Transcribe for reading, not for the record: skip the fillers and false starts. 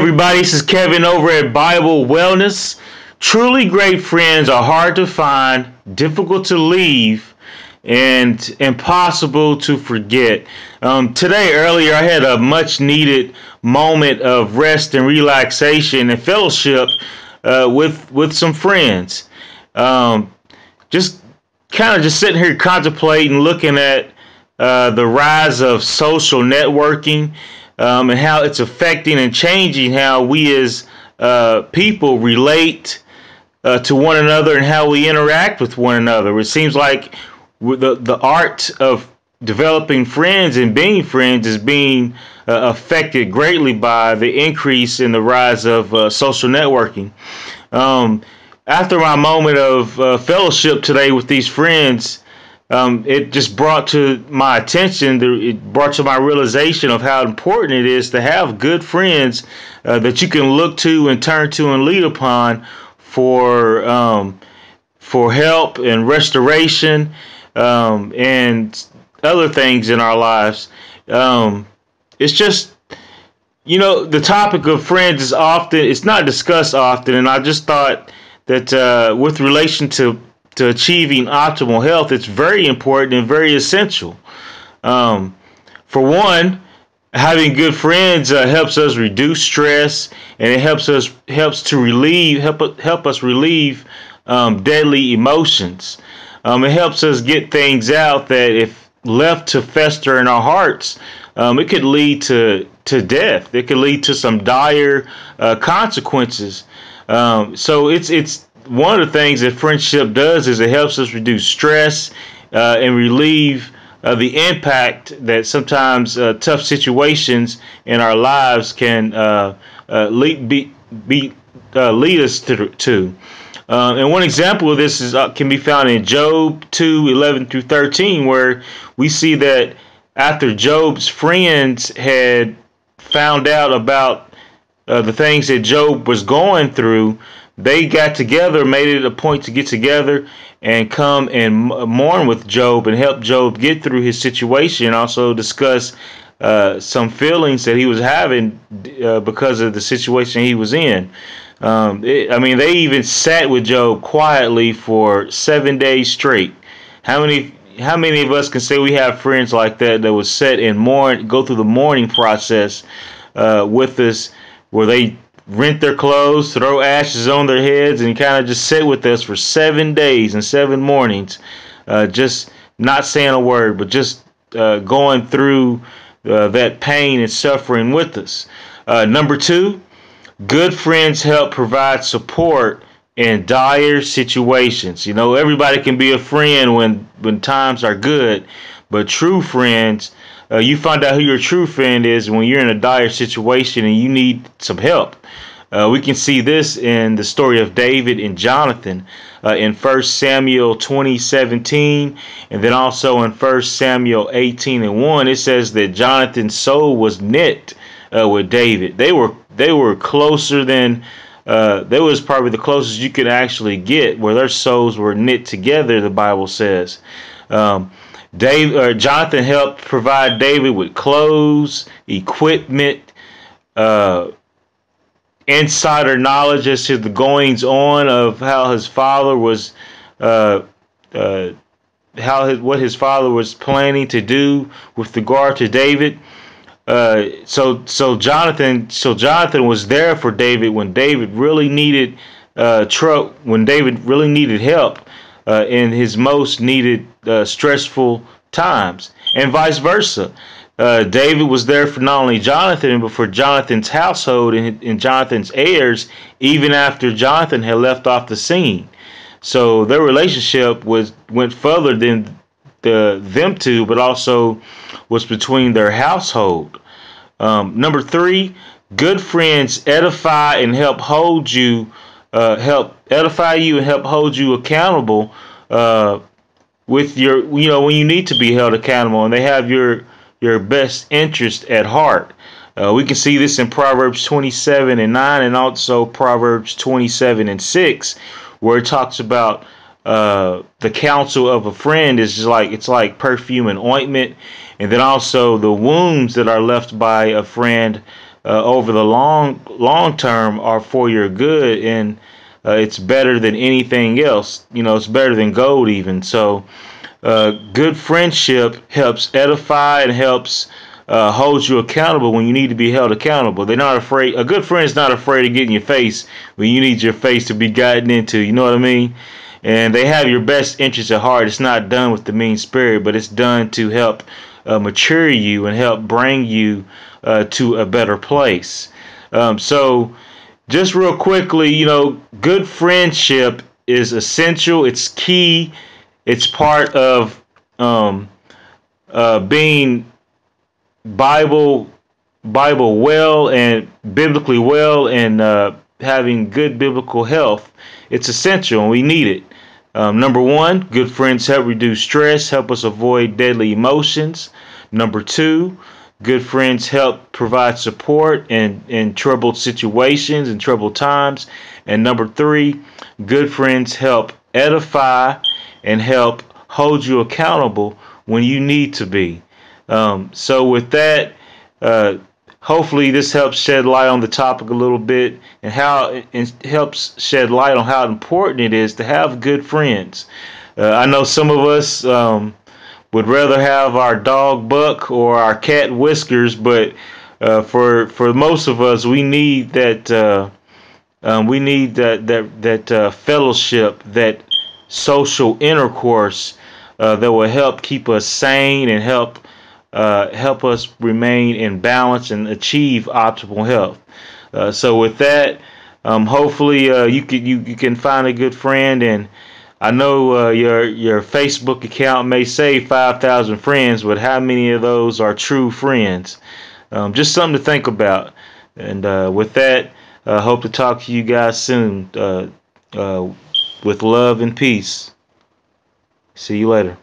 everybody, this is Kevin over at Bible Wellness. Truly great friends are hard to find, difficult to leave, and impossible to forget. Earlier, I had a much needed moment of rest and relaxation and fellowship with some friends. Just kind of just sitting here contemplating, looking at the rise of social networking and how it's affecting and changing how we as people relate to one another and how we interact with one another. It seems like the art of developing friends and being friends is being affected greatly by the increase in the rise of social networking. After my moment of fellowship today with these friends, it just brought to my attention, it brought to my realization of how important it is to have good friends that you can look to and turn to and lead upon for help and restoration and other things in our lives. It's just, the topic of friends it's not discussed often, and I just thought that with relation to achieving optimal health, it's very important and very essential. For one, having good friends helps us reduce stress, and it help us relieve deadly emotions. It helps us get things out that, if left to fester in our hearts, it could lead to death. It could lead to some dire consequences. So it's one of the things that friendship does is it helps us reduce stress and relieve the impact that sometimes tough situations in our lives can lead us to. And one example of this can be found in Job 2:11-13, where we see that after Job's friends had found out about the things that Job was going through, they got together, made it a point to get together and come and mourn with Job and help Job get through his situation. Also discuss some feelings that he was having because of the situation he was in. They even sat with Job quietly for 7 days straight. How many of us can say we have friends like that would sit and go through the mourning process with us, where they rent their clothes, throw ashes on their heads, and kind of just sit with us for 7 days and 7 mornings, just not saying a word, but just going through that pain and suffering with us. Number 2, good friends help provide support in dire situations. Everybody can be a friend when times are good, but true friends, you find out who your true friend is when you're in a dire situation and you need some help. We can see this in the story of David and Jonathan in 1 Samuel 20:17, and then also in 1 Samuel 18:1. It says that Jonathan's soul was knit with David. They were closer than that was probably the closest you could actually get, where their souls were knit together, the Bible says. Jonathan helped provide David with clothes, equipment, insider knowledge as to the goings on of how his father was, what his father was planning to do with regard to David. So Jonathan was there for David when David really needed help in his most needed stressful times, and vice versa. David was there for not only Jonathan, but for Jonathan's household and Jonathan's heirs, even after Jonathan had left off the scene. So their relationship went further than them two, but also was between their household. Number 3, good friends edify and help edify you and help hold you accountable with your, when you need to be held accountable, and they have your best interest at heart. We can see this in Proverbs 27:9 and also Proverbs 27:6, where it talks about the counsel of a friend is just it's like perfume and ointment, and then also the wounds that are left by a friend over the long term are for your good, and it's better than anything else. It's better than gold even. So good friendship helps edify and helps hold you accountable when you need to be held accountable. They're not afraid. A good friend is not afraid of getting your face when you need your face to be gotten into. You know what I mean? And they have your best interest at heart. It's not done with the mean spirit, but it's done to help mature you and help bring you to a better place. So, just real quickly, good friendship is essential. It's key. It's part of being Bible well and biblically well, and having good biblical health. It's essential, and we need it. Number one, good friends help reduce stress, help us avoid deadly emotions. Number two, good friends help provide support in troubled situations and troubled times. And number three, good friends help edify and help hold you accountable when you need to be. So with that, hopefully this helps shed light on the topic a little bit, and how it helps shed light on how important it is to have good friends. I know some of us would rather have our dog Buck or our cat Whiskers, but for most of us, we need that fellowship, that social intercourse that will help keep us sane and help us remain in balance and achieve optimal health. So with that, hopefully you can find a good friend. And I know your Facebook account may say 5,000 friends, but how many of those are true friends? Just something to think about. And with that, hope to talk to you guys soon. With love and peace. See you later.